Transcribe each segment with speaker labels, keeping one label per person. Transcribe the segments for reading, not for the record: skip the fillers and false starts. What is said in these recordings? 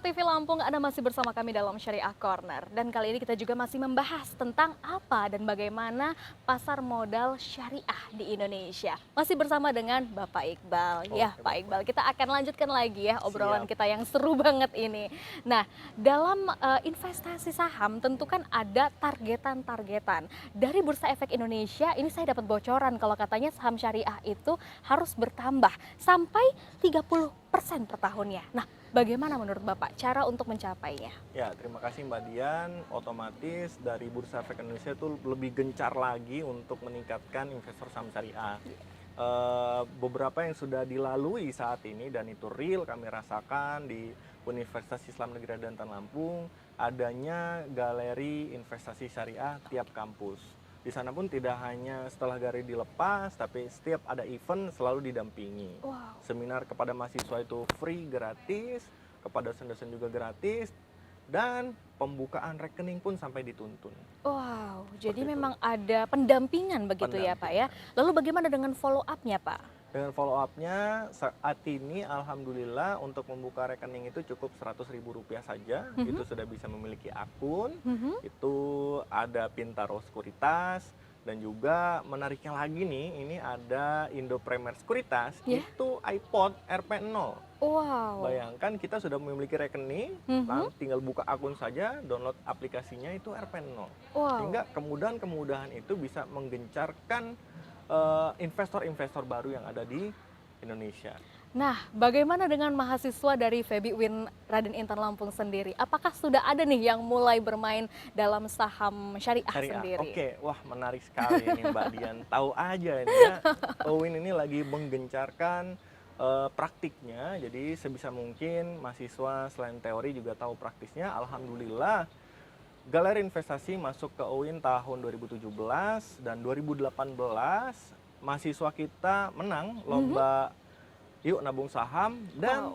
Speaker 1: TV Lampung, Anda masih bersama kami dalam Syariah Corner. Dan kali ini kita juga masih membahas tentang apa dan bagaimana pasar modal syariah di Indonesia. Masih bersama dengan Bapak Iqbal. Ya, Pak Iqbal, kita akan lanjutkan lagi ya obrolan kita yang seru banget ini. Nah, dalam investasi saham tentu kan ada targetan-targetan. Dari Bursa Efek Indonesia, ini saya dapat bocoran kalau katanya saham syariah itu harus bertambah sampai 30% per tahunnya. Nah, bagaimana menurut Bapak cara untuk mencapainya?
Speaker 2: Ya, terima kasih Mbak Dian. Otomatis dari Bursa Efek Indonesia itu lebih gencar lagi untuk meningkatkan investor saham syariah. Beberapa yang sudah dilalui saat ini dan itu real kami rasakan di Universitas Islam Negeri Dantan Lampung, adanya galeri investasi syariah tiap kampus. Di sana pun tidak hanya setelah galeri dilepas, tapi setiap ada event selalu didampingi.
Speaker 1: Wow.
Speaker 2: Seminar kepada mahasiswa itu free, gratis, kepada dosen-dosen juga gratis, dan pembukaan rekening pun sampai dituntun.
Speaker 1: Wow, jadi
Speaker 2: Seperti
Speaker 1: memang ada pendampingan begitu ya Pak ya. Lalu bagaimana dengan follow up-nya Pak?
Speaker 2: Dengan follow up-nya saat ini alhamdulillah untuk membuka rekening itu cukup Rp100.000 saja. Itu sudah bisa memiliki akun, itu ada Pintaro Sekuritas, dan juga menariknya lagi nih, ini ada Indo Premier Sekuritas, itu iPod RP0.
Speaker 1: Wow.
Speaker 2: Bayangkan kita sudah memiliki rekening, tinggal buka akun saja, download aplikasinya itu RP0.
Speaker 1: Wow.
Speaker 2: Sehingga kemudahan-kemudahan itu bisa menggencarkan investor-investor baru yang ada di Indonesia.
Speaker 1: Nah, bagaimana dengan mahasiswa dari FEBI UIN Raden Intan Lampung sendiri? Apakah sudah ada nih yang mulai bermain dalam saham syariah sendiri?
Speaker 2: Oke, wah menarik sekali ini Mbak Dian. Tahu aja ini ya, UIN ini lagi menggencarkan praktiknya. Jadi sebisa mungkin mahasiswa selain teori juga tahu praktisnya. Alhamdulillah, galeri investasi masuk ke UIN tahun 2017 dan 2018 mahasiswa kita menang lomba Yuk Nabung Saham dan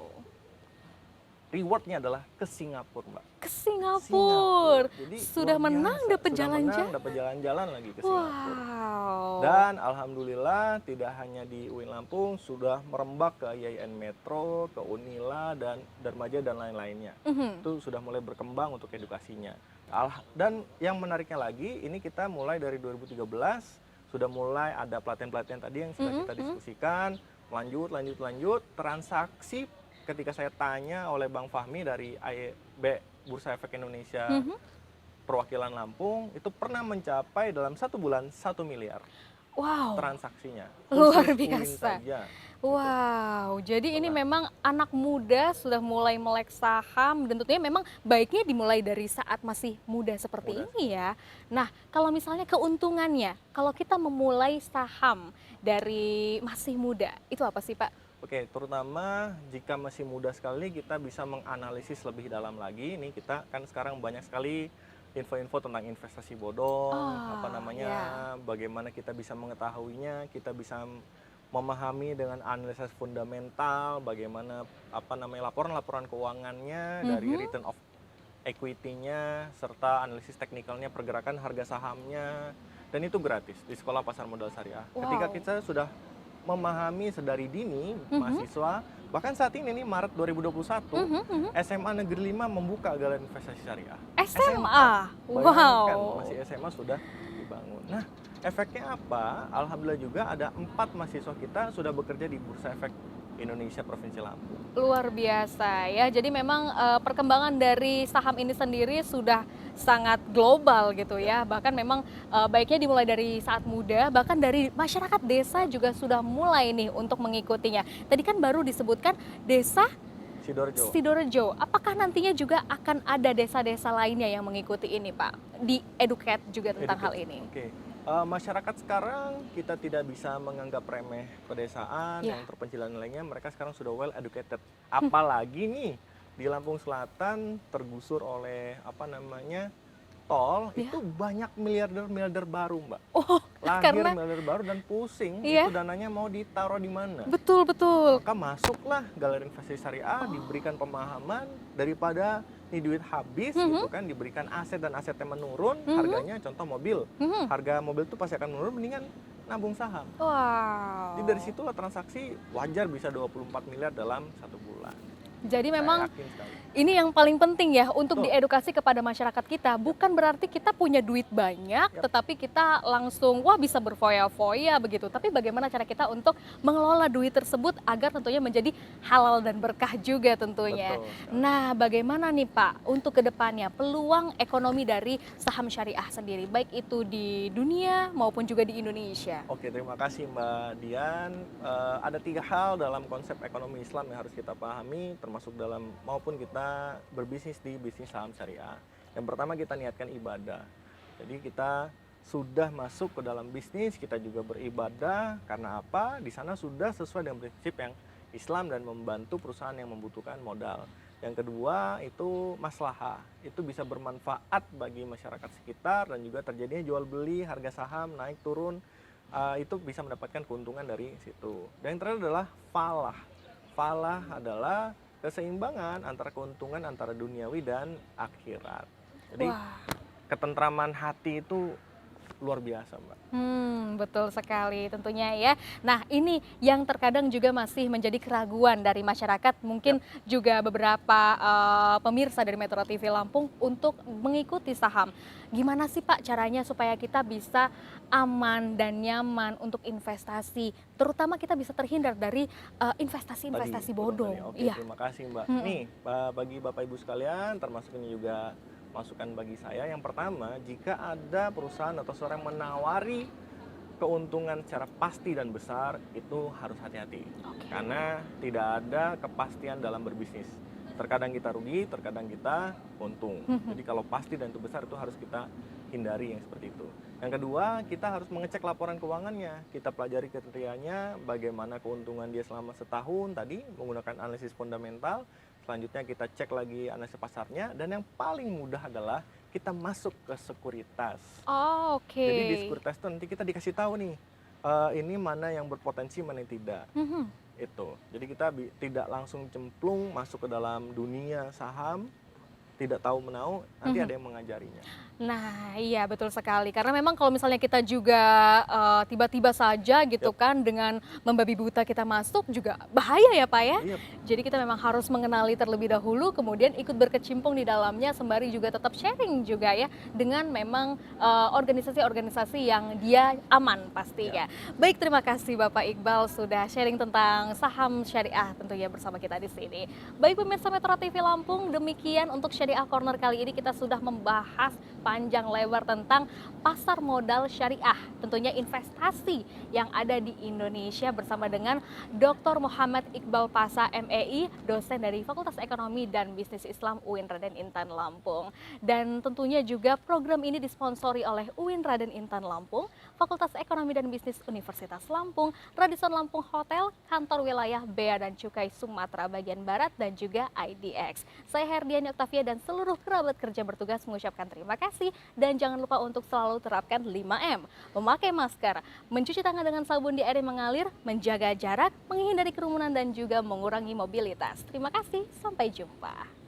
Speaker 2: rewardnya adalah ke Singapura, Mbak.
Speaker 1: Ke Singapura.
Speaker 2: Jadi
Speaker 1: sudah menang dapat jalan-jalan.
Speaker 2: Dapat jalan-jalan lagi ke Singapura.
Speaker 1: Wow.
Speaker 2: Dan alhamdulillah tidak hanya di UIN Lampung, sudah merembak ke IAIN Metro, ke Unila dan Darmaja dan lain-lainnya. Itu sudah mulai berkembang untuk edukasinya. Dan yang menariknya lagi, ini kita mulai dari 2013 sudah mulai ada pelatihan-pelatihan tadi yang sudah kita diskusikan, lanjut, transaksi ketika saya tanya oleh Bang Fahmi dari AEB Bursa Efek Indonesia perwakilan Lampung, itu pernah mencapai dalam 1 bulan 1 miliar.
Speaker 1: Wow.
Speaker 2: Transaksinya.
Speaker 1: Luar biasa.
Speaker 2: Saja.
Speaker 1: Wow, jadi ini memang anak muda sudah mulai melek saham dan tentunya memang baiknya dimulai dari saat masih muda seperti ini ya. Nah, kalau misalnya keuntungannya, kalau kita memulai saham dari masih muda, itu apa sih Pak?
Speaker 2: Oke, terutama jika masih muda sekali kita bisa menganalisis lebih dalam lagi. Nih kita kan sekarang banyak sekali info-info tentang investasi bodong, bagaimana kita bisa mengetahuinya, kita bisa memahami dengan analisis fundamental, bagaimana laporan-laporan keuangannya dari return of equity-nya serta analisis teknikalnya, pergerakan harga sahamnya, dan itu gratis di Sekolah Pasar Modal Syariah. Ketika kita sudah memahami sedari dini mahasiswa, bahkan saat ini nih Maret 2021 SMA Negeri 5 membuka galeri investasi syariah.
Speaker 1: SMA.
Speaker 2: Bayangkan, masih SMA sudah dibangun. Nah, efeknya apa? Alhamdulillah juga ada 4 mahasiswa kita sudah bekerja di Bursa Efek Indonesia Provinsi Lampung.
Speaker 1: Luar biasa ya, jadi memang perkembangan dari saham ini sendiri sudah sangat global gitu ya. Bahkan memang baiknya dimulai dari saat muda, bahkan dari masyarakat desa juga sudah mulai nih untuk mengikutinya. Tadi kan baru disebutkan desa Sidorejo. Apakah nantinya juga akan ada desa-desa lainnya yang mengikuti ini Pak? Di educate juga tentang hal ini.
Speaker 2: Oke. Masyarakat sekarang kita tidak bisa menganggap remeh pedesaan yang terpencil dan lainnya, mereka sekarang sudah well educated. Apalagi nih di Lampung Selatan tergusur oleh tol, itu banyak miliarder baru Mbak. Lahir miliarder baru dan pusing itu dananya mau ditaruh di mana.
Speaker 1: Betul.
Speaker 2: Maka masuklah galeri investasi syariah, diberikan pemahaman daripada ini duit habis gitu kan, diberikan aset dan asetnya menurun, harganya contoh mobil, harga mobil itu pasti akan menurun, mendingan nabung saham.
Speaker 1: Wow.
Speaker 2: Jadi dari situlah transaksi wajar bisa 24 miliar dalam 1 bulan.
Speaker 1: Jadi
Speaker 2: Saya
Speaker 1: memang
Speaker 2: yakin sekali.
Speaker 1: ini yang paling penting ya untuk
Speaker 2: Betul.
Speaker 1: diedukasi kepada masyarakat kita. Bukan berarti kita punya duit banyak,
Speaker 2: Yap.
Speaker 1: tetapi kita langsung wah bisa berfoya-foya begitu. Tapi bagaimana cara kita untuk mengelola duit tersebut agar tentunya menjadi halal dan berkah juga tentunya.
Speaker 2: Betul sekali.
Speaker 1: Nah, bagaimana nih Pak untuk kedepannya peluang ekonomi dari saham syariah sendiri, baik itu di dunia maupun juga di Indonesia?
Speaker 2: Oke, terima kasih Mbak Dian. Ada 3 hal dalam konsep ekonomi Islam yang harus kita pahami, termasuk dalam maupun kita berbisnis di bisnis saham syariah. Yang pertama kita niatkan ibadah. Jadi kita sudah masuk ke dalam bisnis, kita juga beribadah. Karena apa? Di sana sudah sesuai dengan prinsip yang Islam dan membantu perusahaan yang membutuhkan modal. Yang kedua itu maslahah, itu bisa bermanfaat bagi masyarakat sekitar dan juga terjadinya jual beli, harga saham naik turun, itu bisa mendapatkan keuntungan dari situ. Dan yang terakhir adalah falah. Falah adalah keseimbangan antara keuntungan antara duniawi dan akhirat. Jadi
Speaker 1: Wah.
Speaker 2: ketentraman hati itu luar biasa, Mbak.
Speaker 1: Betul sekali tentunya ya. Nah, ini yang terkadang juga masih menjadi keraguan dari masyarakat, mungkin juga beberapa pemirsa dari Metro TV Lampung untuk mengikuti saham. Gimana sih Pak caranya supaya kita bisa aman dan nyaman untuk investasi, terutama kita bisa terhindar dari investasi-investasi bodong.
Speaker 2: Oke,
Speaker 1: Iya.
Speaker 2: terima kasih Mbak.
Speaker 1: Mm-mm.
Speaker 2: Nih, bagi Bapak Ibu sekalian, termasuk ini juga masukan bagi saya. Yang pertama, jika ada perusahaan atau seorang yang menawari keuntungan secara pasti dan besar, itu harus hati-hati.
Speaker 1: Oke.
Speaker 2: Karena tidak ada kepastian dalam berbisnis. Terkadang kita rugi, terkadang kita untung. Jadi kalau pasti dan itu besar, itu harus kita hindari yang seperti itu. Yang kedua, kita harus mengecek laporan keuangannya. Kita pelajari kriterianya, bagaimana keuntungan dia selama setahun tadi, menggunakan analisis fundamental. Selanjutnya kita cek lagi analisis pasarnya, dan yang paling mudah adalah kita masuk ke sekuritas.
Speaker 1: Oh, oke.
Speaker 2: Jadi di sekuritas itu nanti kita dikasih tahu nih, ini mana yang berpotensi, mana yang tidak.
Speaker 1: Mhm.
Speaker 2: Itu. Jadi kita tidak langsung cemplung masuk ke dalam dunia saham, tidak tahu menau, nanti ada yang mengajarinya.
Speaker 1: Nah, iya betul sekali. Karena memang kalau misalnya kita juga tiba-tiba saja gitu kan dengan membabi buta kita masuk juga bahaya ya Pak ya.
Speaker 2: Iya,
Speaker 1: Jadi kita memang harus mengenali terlebih dahulu, kemudian ikut berkecimpung di dalamnya sembari juga tetap sharing juga ya dengan memang organisasi-organisasi yang dia aman pastinya. Baik, terima kasih Bapak Iqbal sudah sharing tentang saham syariah tentunya bersama kita di sini. Baik pemirsa Metro TV Lampung, demikian untuk Syariah Corner kali ini kita sudah membahas panjang lebar tentang pasar modal syariah, tentunya investasi yang ada di Indonesia bersama dengan Dr. Muhammad Iqbal Pasa MEI, dosen dari Fakultas Ekonomi dan Bisnis Islam UIN Raden Intan Lampung. Dan tentunya juga program ini disponsori oleh UIN Raden Intan Lampung, Fakultas Ekonomi dan Bisnis Universitas Lampung, Radisson Lampung Hotel, Kantor Wilayah Bea dan Cukai Sumatera bagian Barat, dan juga IDX. Saya Herdiani Oktavia dan seluruh kerabat kerja bertugas mengucapkan terima kasih. Dan jangan lupa untuk selalu terapkan 5M, memakai masker, mencuci tangan dengan sabun di air yang mengalir, menjaga jarak, menghindari kerumunan dan juga mengurangi mobilitas. Terima kasih, sampai jumpa.